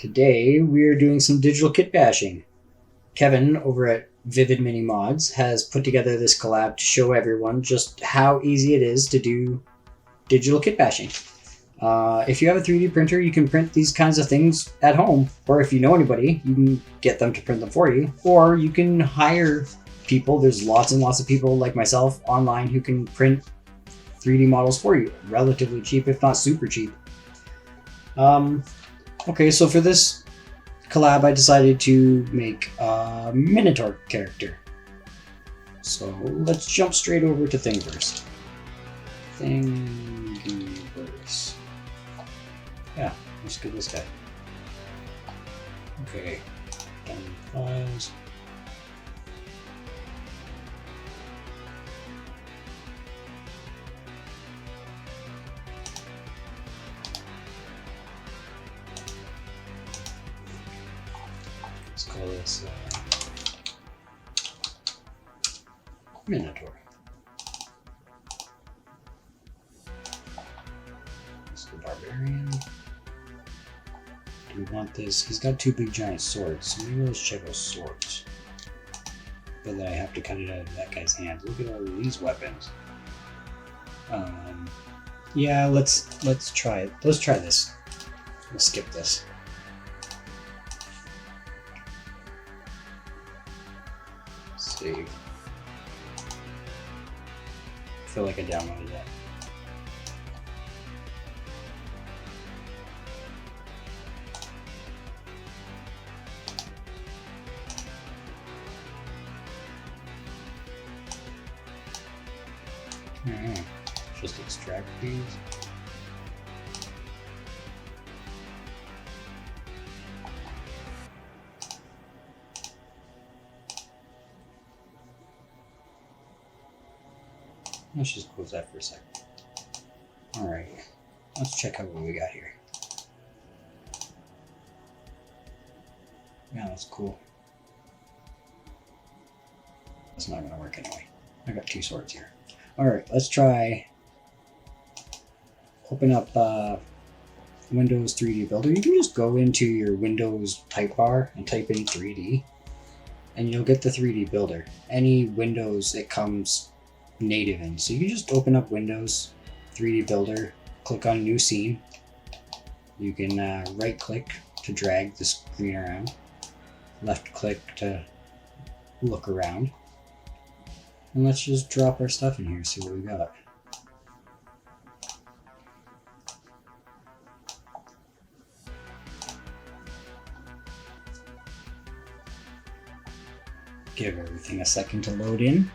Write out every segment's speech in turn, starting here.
Today we're doing some digital kit bashing. Kevin over at Vivid Mini Mods has put together this collab to show everyone just how easy it is to do digital kit bashing. If you have a 3D printer, you can print these kinds of things at home, or if you know anybody, you can get them to print them for you, or you can hire people. There's lots and lots of people like myself online who can print 3D models for you relatively cheap, if not super cheap. Okay, so for this collab, I decided to make a Minotaur character. So let's jump straight over to Thingiverse. Thingiverse. Yeah, let's get this guy. Okay, down files. Let's call this Minotaur. Let's go Barbarian. Do we want this? He's got two big giant swords, so maybe let's check out swords. But then I have to cut it out of that guy's hand. Look at all of these weapons. Yeah, let's try it. Let's try this. We'll skip this. Save. I feel like I downloaded that. Just extract these. Let's just close that for a second. Alright, let's check out what we got here. Yeah, that's cool. That's not gonna work anyway. I got two swords here. Alright, let's try open up Windows 3D Builder. You can just go into your Windows type bar and type in 3D and you'll get the 3D Builder. Any Windows it comes native in. So you just open up Windows 3D Builder, click on New Scene. You can right click to drag the screen around, left click to look around. And let's just drop our stuff in here, see what we got. Give everything a second to load in.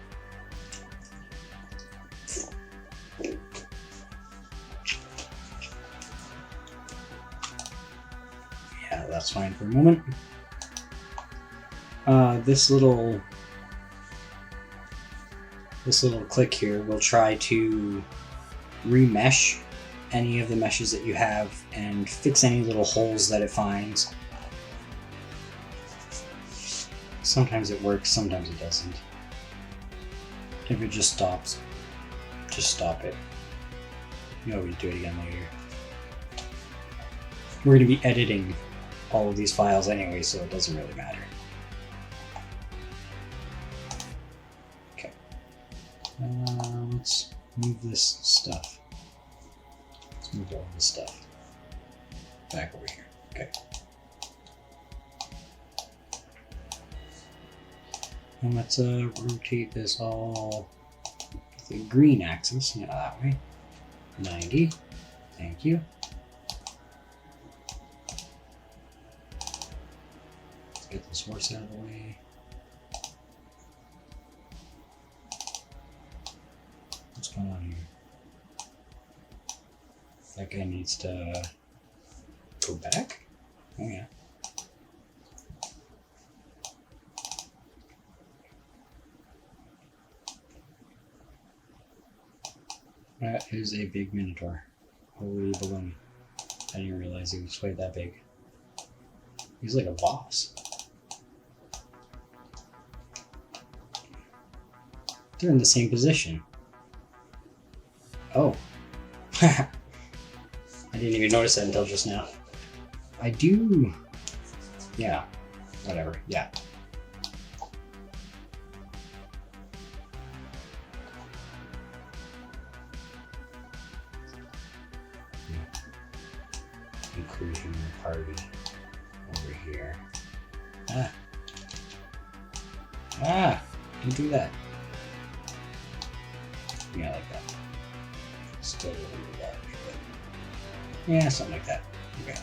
Yeah, that's fine for a moment. This little click here will try to remesh any of the meshes that you have and fix any little holes that it finds. Sometimes it works, sometimes it doesn't. If it just stops, just stop it. You always do it again later. We're going to be editing all of these files anyway, so it doesn't really matter. Okay. Let's move this stuff. Let's move all this stuff back over here. Okay. And let's rotate this all with the green axis, yeah, that way. 90. Thank you. Let's get this horse out of the way. What's going on here? That guy needs to go back? Oh yeah. That is a big Minotaur. Holy baloney. I didn't realize he was quite that big. He's like a boss. They're in the same position. Oh. I didn't even notice that until just now. I do Yeah, whatever, yeah. Inclusion party over here. Don't do that. Yeah, like that. Still a little large, but yeah, something like that. Okay.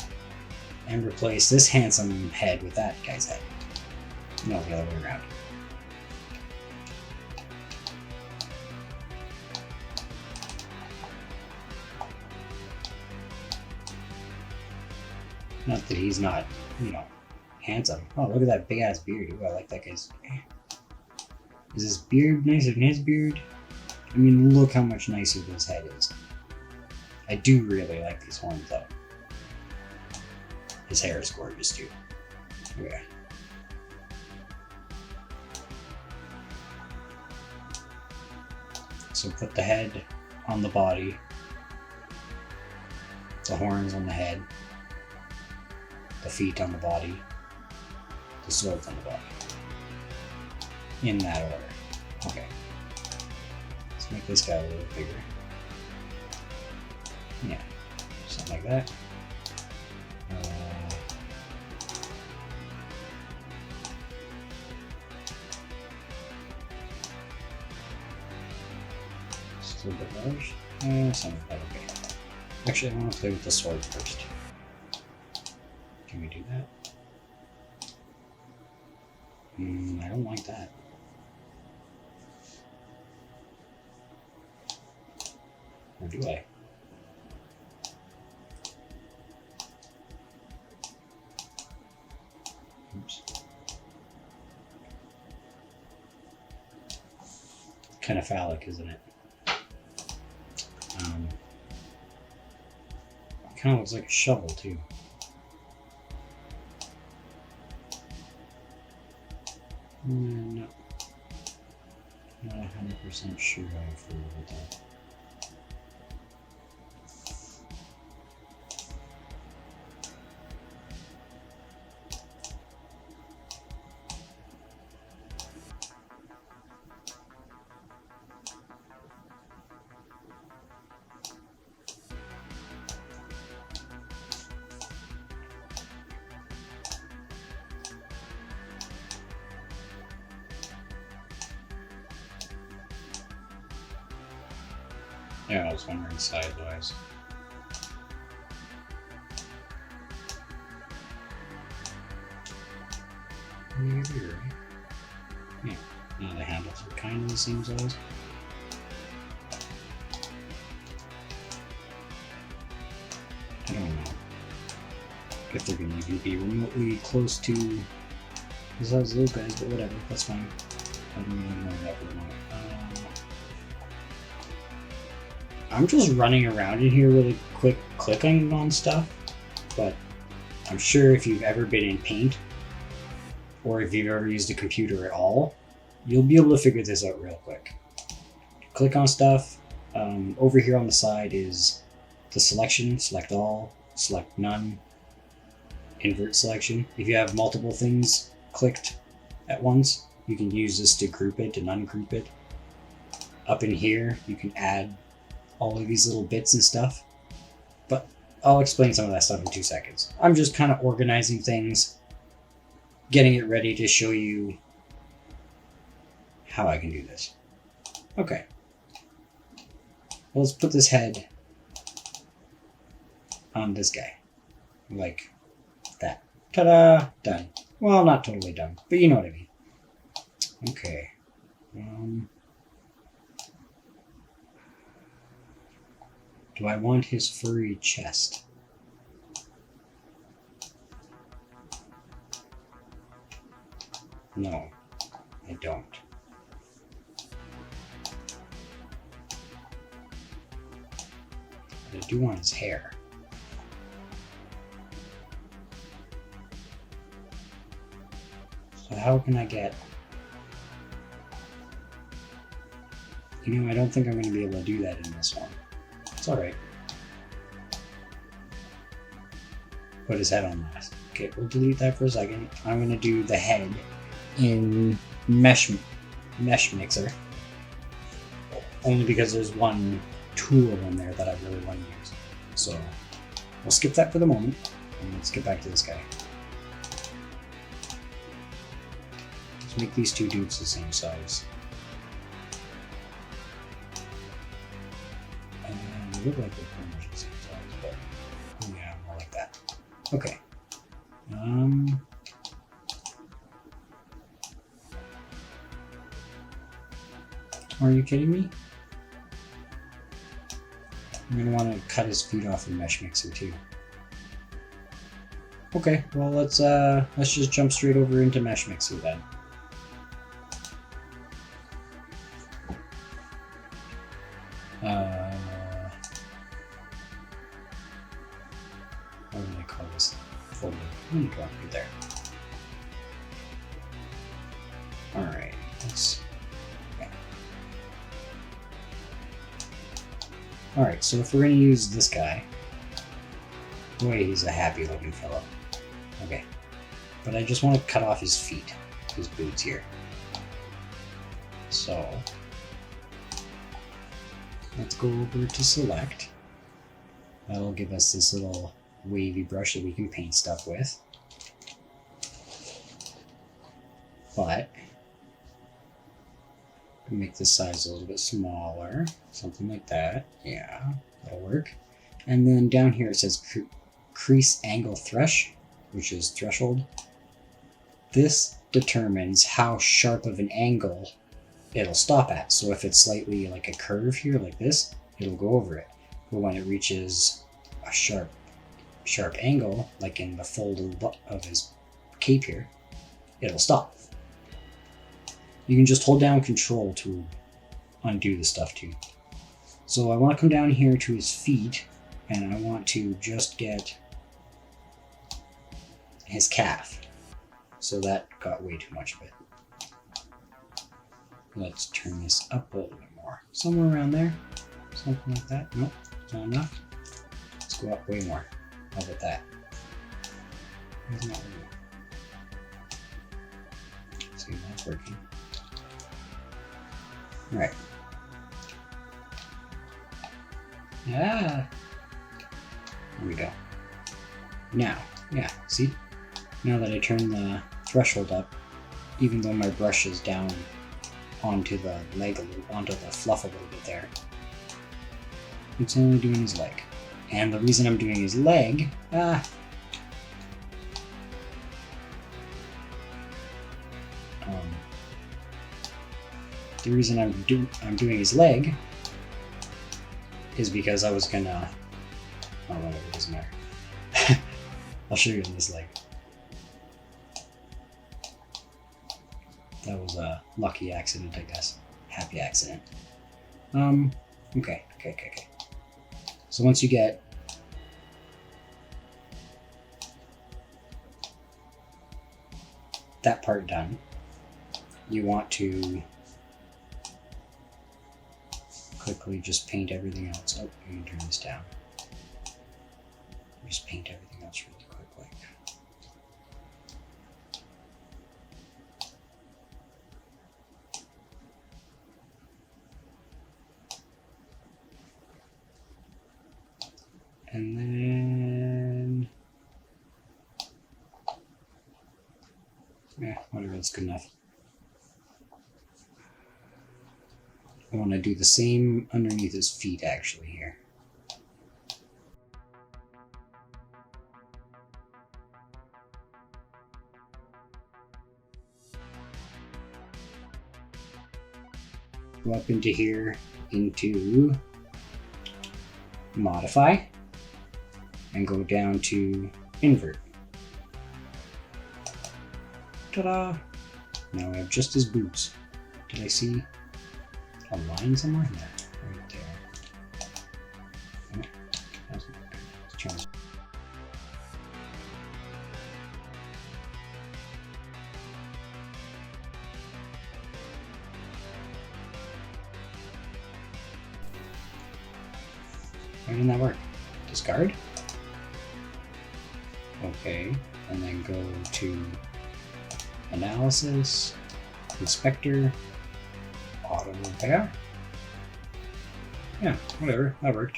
And replace this handsome head with that guy's head. No, the other way around. Not that he's not, handsome. Oh, look at that big ass beard. Ooh, I like that guy's. Is his beard nicer than his beard? I mean, look how much nicer this head is. I do really like these horns though. His hair is gorgeous too. Okay. So put the head on the body, the horns on the head, the feet on the body, the swords on the body. In that order. Okay. Let's make this guy a little bigger. Yeah. Something like that. Just a little bit large. Something like that. Okay. Actually, I want to play with the sword first. Can we do that? I don't like that. Or do I? Oops. Kind of phallic, isn't it? Kind of looks like a shovel too. No, not 100% sure how I feel about that. Yeah, I was wondering size-wise. Maybe you're right. Yeah, now the handles are kind of the same size. I don't know if they're going to even be remotely close to the size of those guys, but whatever, that's fine. I don't really know that remote. I'm just running around in here really quick clicking on stuff, but I'm sure if you've ever been in Paint, or if you've ever used a computer at all, you'll be able to figure this out real quick. Click on stuff. Over here on the side is the selection, select all, select none, invert selection. If you have multiple things clicked at once, you can use this to group it and ungroup it. Up in here, you can add all of these little bits and stuff, but I'll explain some of that stuff in 2 seconds. I'm just kind of organizing things, getting it ready to show you how I can do this. Okay. Well, let's put this head on this guy. Like that. Ta-da! Done. Well, not totally done, but you know what I mean. Okay. Do I want his furry chest? No, I don't. But I do want his hair. So how can I get... I don't think I'm going to be able to do that in this one. It's alright. Put his head on last. Okay, we'll delete that for a second. I'm gonna do the head in meshmixer, only because there's one tool in there that I really want to use. So we'll skip that for the moment, and let's get back to this guy. Let's make these two dudes the same size. And they look like they're pretty much the same size, but yeah, more like that. Okay. Are you kidding me? I'm gonna want to cut his feet off in meshmixer too. Okay, well let's just jump straight over into meshmixer then. What do I call this folder? I'm gonna drop it there. Alright, let's. Okay. Alright, so if we're gonna use this guy. Boy, he's a happy looking fellow. Okay. But I just want to cut off his feet, his boots here. So let's go over to select. That'll give us this little wavy brush that we can paint stuff with. But make this size a little bit smaller, something like that. Yeah, that'll work. And then down here it says crease angle thresh, which is threshold. This determines how sharp of an angle it'll stop at. So if it's slightly like a curve here, like this, it'll go over it. But when it reaches a sharp angle, like in the fold of his cape here, it'll stop. You can just hold down Control to undo the stuff too. So I want to come down here to his feet, and I want to just get his calf. So that got way too much of it. Let's turn this up a little bit more. Somewhere around there. Something like that. Nope, not enough. Let's go up way more. How about that? Isn't that weird? See if that's working. Alright. Ah! There we go. Now, yeah, see? Now that I turn the threshold up, even though my brush is down onto the leg, onto the fluff a little bit there, it's only doing his leg. And the reason I'm doing his leg, the reason I'm doing his leg is because I was gonna, oh whatever, it doesn't matter. I'll show you in this leg. That was a lucky accident, I guess. Happy accident. Okay. So once you get that part done, you want to quickly just paint everything else. Oh, I'm gonna turn this down. Just paint everything else really quick, like. And then, yeah, whatever, that's good enough. I want to do the same underneath his feet actually here. Go up into here, into modify, and go down to invert. Ta-da! Now I have just his boots. Did I see a line somewhere? No, right there. Oh, that's not good. Let's try this. Why didn't that work? Discard? Okay. and then go to Analysis, Inspector, Auto Repair. Yeah, whatever, that worked.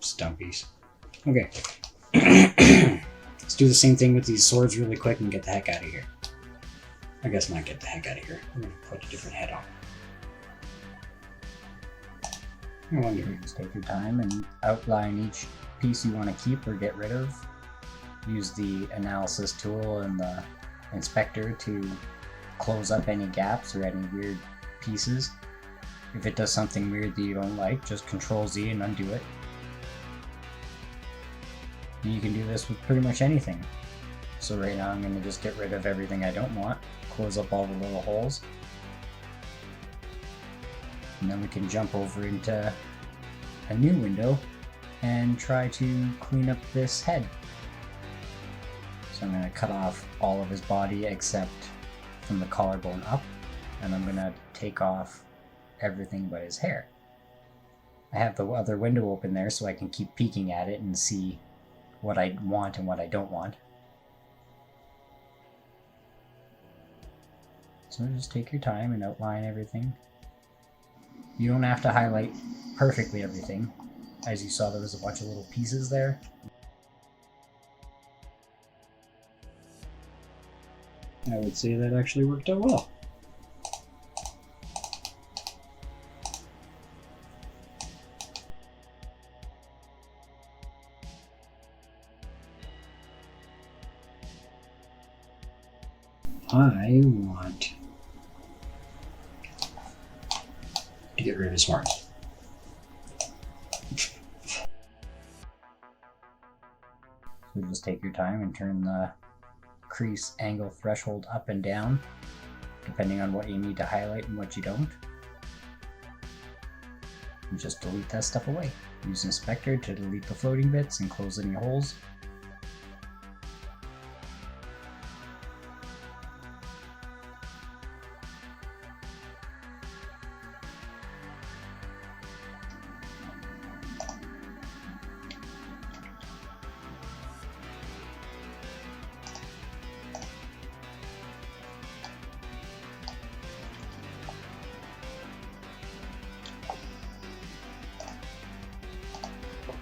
Stumpies. Okay. Let's do the same thing with these swords really quick and get the heck out of here. I guess not get the heck out of here. I'm gonna put a different head on. I wonder. Just take your time and outline each piece you want to keep or get rid of. Use the analysis tool and the inspector to close up any gaps or any weird pieces. If it does something weird that you don't like, just Control Z and undo it. And you can do this with pretty much anything. So right now I'm going to just get rid of everything I don't want, close up all the little holes, and then we can jump over into a new window and try to clean up this head. So I'm going to cut off all of his body except from the collarbone up, and I'm going to take off everything but his hair. I have the other window open there so I can keep peeking at it and see what I want and what I don't want. So just take your time and outline everything. You don't have to highlight perfectly everything. As you saw, there was a bunch of little pieces there. I would say that actually worked out well. I want to get rid of his horns. So just take your time and turn the crease angle threshold up and down, depending on what you need to highlight and what you don't. And just delete that stuff away. Use Inspector to delete the floating bits and close any holes.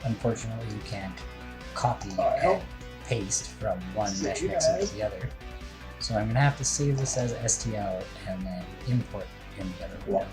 Unfortunately, you can't copy and paste from one mesh mixer to the other. So I'm going to have to save this as STL and then import in the other window.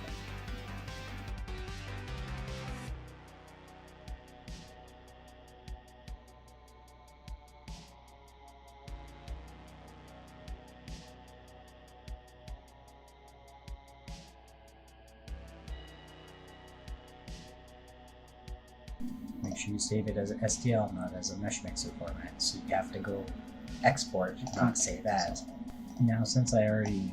Make sure you save it as an STL, not as a meshmixer format. So you have to go export, not save as. Now, since I already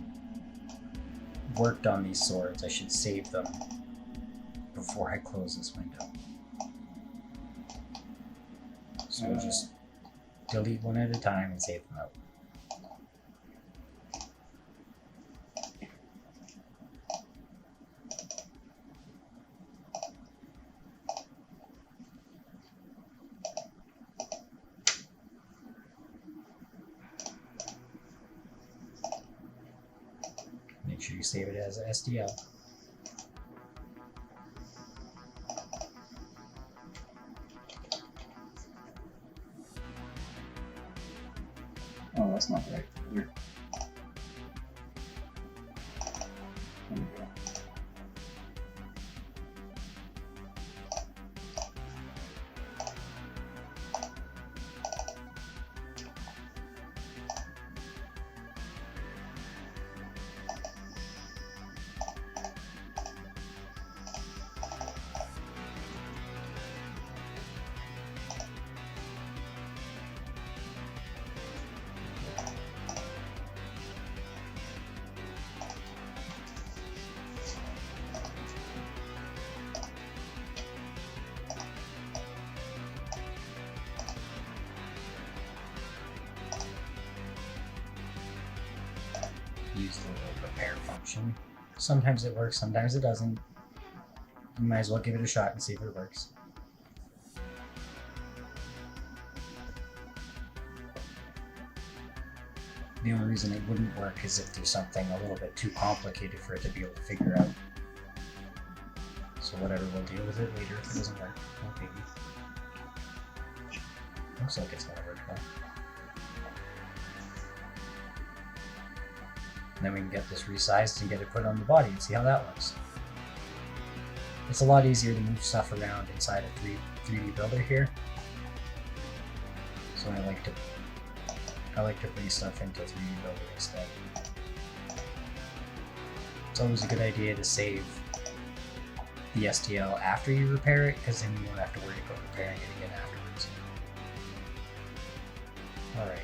worked on these swords, I should save them before I close this window. So we'll just delete one at a time and save them out. Make sure you save it as an STL. Oh, that's not right. There we go. Use the little repair function. Sometimes it works, sometimes it doesn't. You might as well give it a shot and see if it works. The only reason it wouldn't work is if there's something a little bit too complicated for it to be able to figure out. So whatever, we'll deal with it later if it doesn't work. No biggie. Looks like it's gonna work though. And then we can get this resized and get it put on the body and see how that looks. It's a lot easier to move stuff around inside a 3D builder here. So I like to bring stuff into 3D builder instead. It's always a good idea to save the STL after you repair it, because then you won't have to worry about repairing it again afterwards. Alright.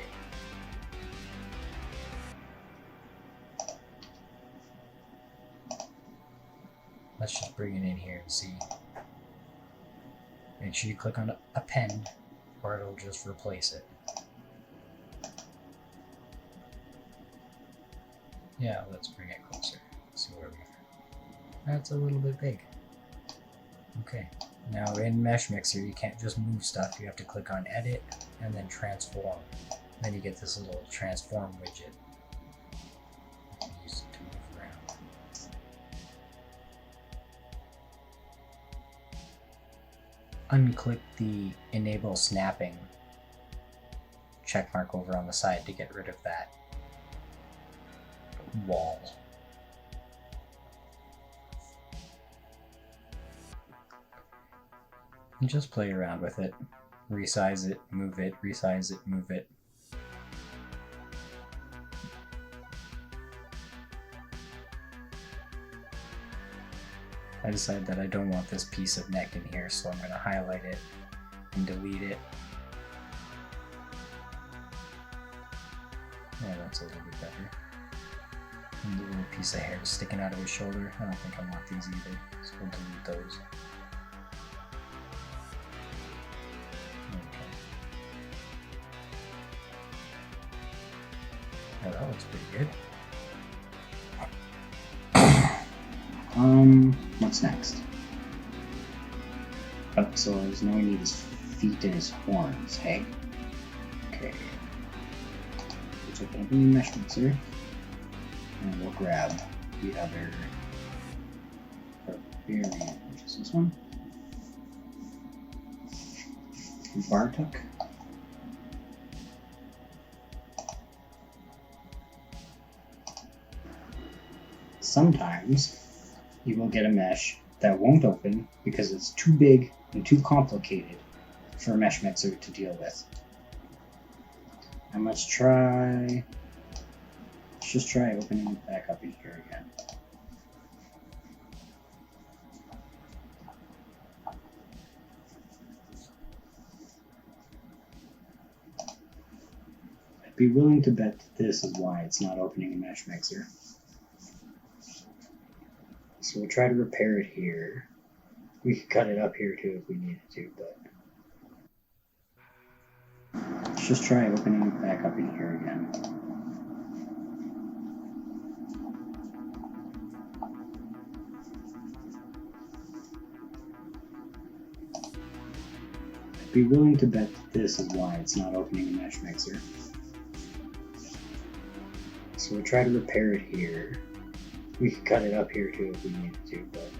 Let's just bring it in here and see. Make sure you click on append, or it'll just replace it. Yeah, let's bring it closer. See where we are. That's a little bit big. Okay. Now in meshmixer, you can't just move stuff. You have to click on edit and then transform. Then you get this little transform widget. You can use it to move around. Unclick the enable snapping checkmark over on the side to get rid of that wall. And just play around with it. Resize it, move it, resize it, move it. I decided that I don't want this piece of neck in here, so I'm going to highlight it and delete it. Yeah, that's a little bit better. And the little piece of hair sticking out of his shoulder. I don't think I want these either, so we'll delete those. Okay. Oh, that looks pretty good. What's next? Oh, so now we need his feet and his horns, hey? Okay. Let's open up a new meshmixer. And we'll grab the other Barbarian, which is this one. Bartuk. Sometimes you will get a mesh that won't open because it's too big and too complicated for a meshmixer to deal with. And let's just try opening it back up in here again. I'd be willing to bet that this is why it's not opening a meshmixer. So we'll try to repair it here. We could cut it up here too if we needed to, but let's just try opening it back up in here again. I'd be willing to bet that this is why it's not opening a meshmixer. So we'll try to repair it here. We could cut it up here too if we needed to, but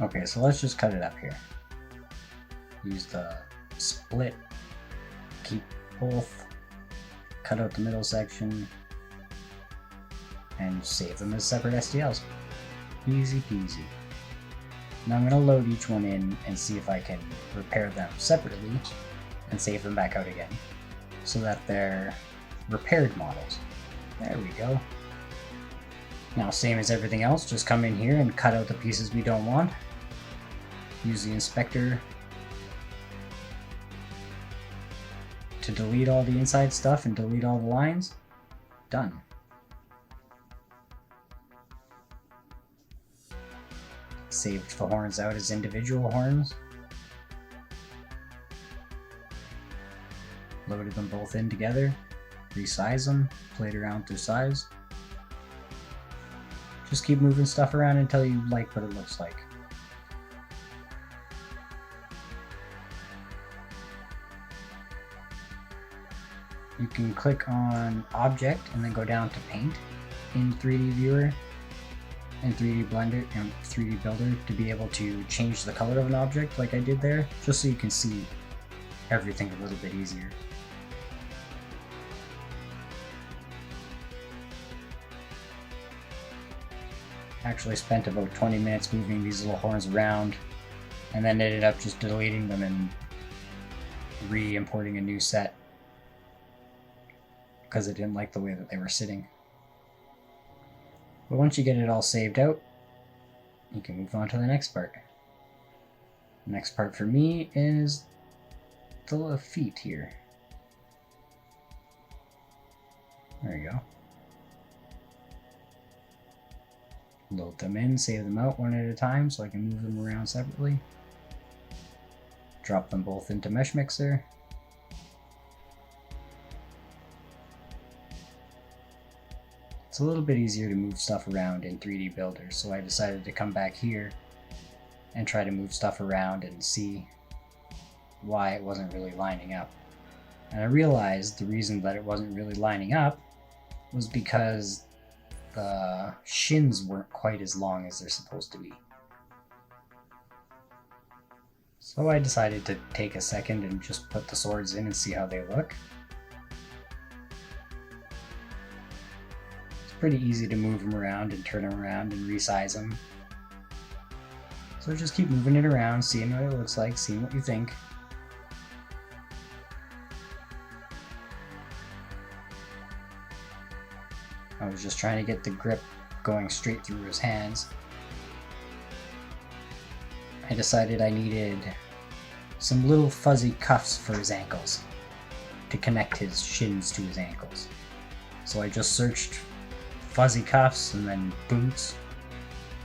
okay, so let's just cut it up here. Use the split, keep both, cut out the middle section, and save them as separate STLs. Easy peasy. Now I'm going to load each one in and see if I can repair them separately and save them back out again so that they're repaired models. There we go. Now, same as everything else, just come in here and cut out the pieces we don't want. Use the inspector to delete all the inside stuff and delete all the lines. Done. Saved the horns out as individual horns. Loaded them both in together. Resize them, played around through size. Just keep moving stuff around until you like what it looks like. you can click on Object and then go down to Paint in 3D Viewer and 3D Blender and 3D Builder to be able to change the color of an object like I did there, just so you can see everything a little bit easier. Actually spent about 20 minutes moving these little horns around, and then ended up just deleting them and re-importing a new set because I didn't like the way that they were sitting. But once you get it all saved out, you can move on to the next part. The next part for me is the little feet here. There you go. Load them in, save them out one at a time so I can move them around separately. Drop them both into meshmixer. It's a little bit easier to move stuff around in 3D Builder, so I decided to come back here and try to move stuff around and see why it wasn't really lining up. And I realized the reason that it wasn't really lining up was because the shins weren't quite as long as they're supposed to be. So I decided to take a second and just put the swords in and see how they look. It's pretty easy to move them around and turn them around and resize them. So just keep moving it around, seeing what it looks like, seeing what you think. I was just trying to get the grip going straight through his hands. I decided I needed some little fuzzy cuffs for his ankles to connect his shins to his ankles. So I just searched fuzzy cuffs and then boots.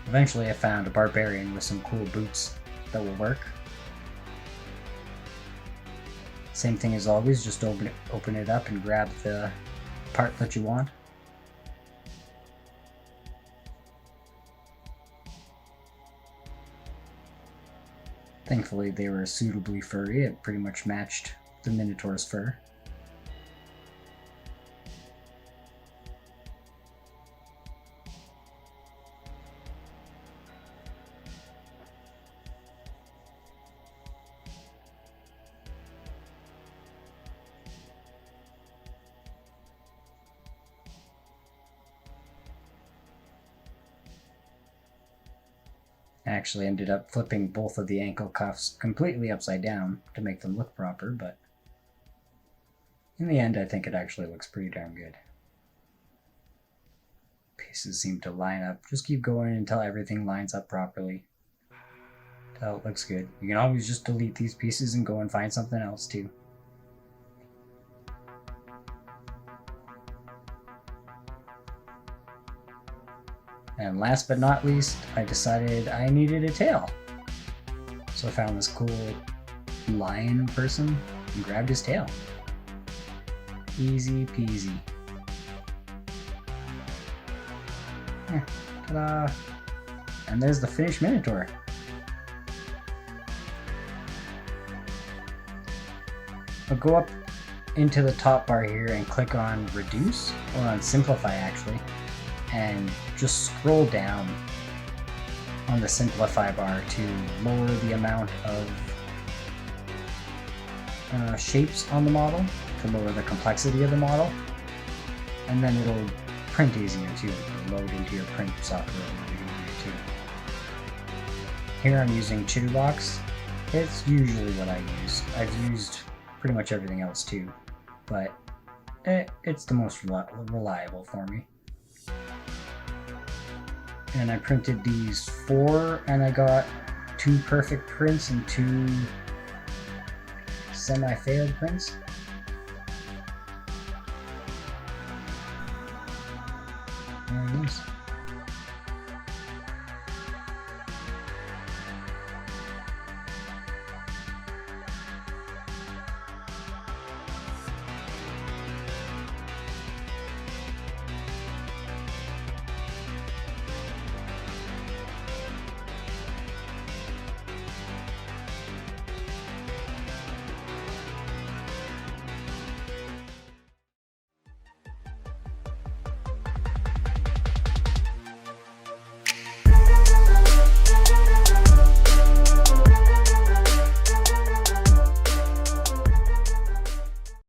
Eventually I found a Barbarian with some cool boots that will work. Same thing as always, just open it up and grab the part that you want. Thankfully they were suitably furry, it pretty much matched the Minotaur's fur. I actually ended up flipping both of the ankle cuffs completely upside down to make them look proper, but in the end I think it actually looks pretty darn good. Pieces seem to line up. Just keep going until everything lines up properly. Until it looks good. You can always just delete these pieces and go and find something else too. And last but not least, I decided I needed a tail. So I found this cool lion person and grabbed his tail. Easy peasy. Ta-da! And there's the finished Minotaur. I'll go up into the top bar here and click on Reduce, or on Simplify actually, and just scroll down on the Simplify bar to lower the amount of shapes on the model, to lower the complexity of the model, and then it'll print easier too. It'll load into your print software a little bit easier too. Here I'm using Chitterbox. It's usually what I use. I've used pretty much everything else too, but it's the most reliable for me. And I printed these 4, and I got 2 perfect prints and 2 semi-failed prints. There it is.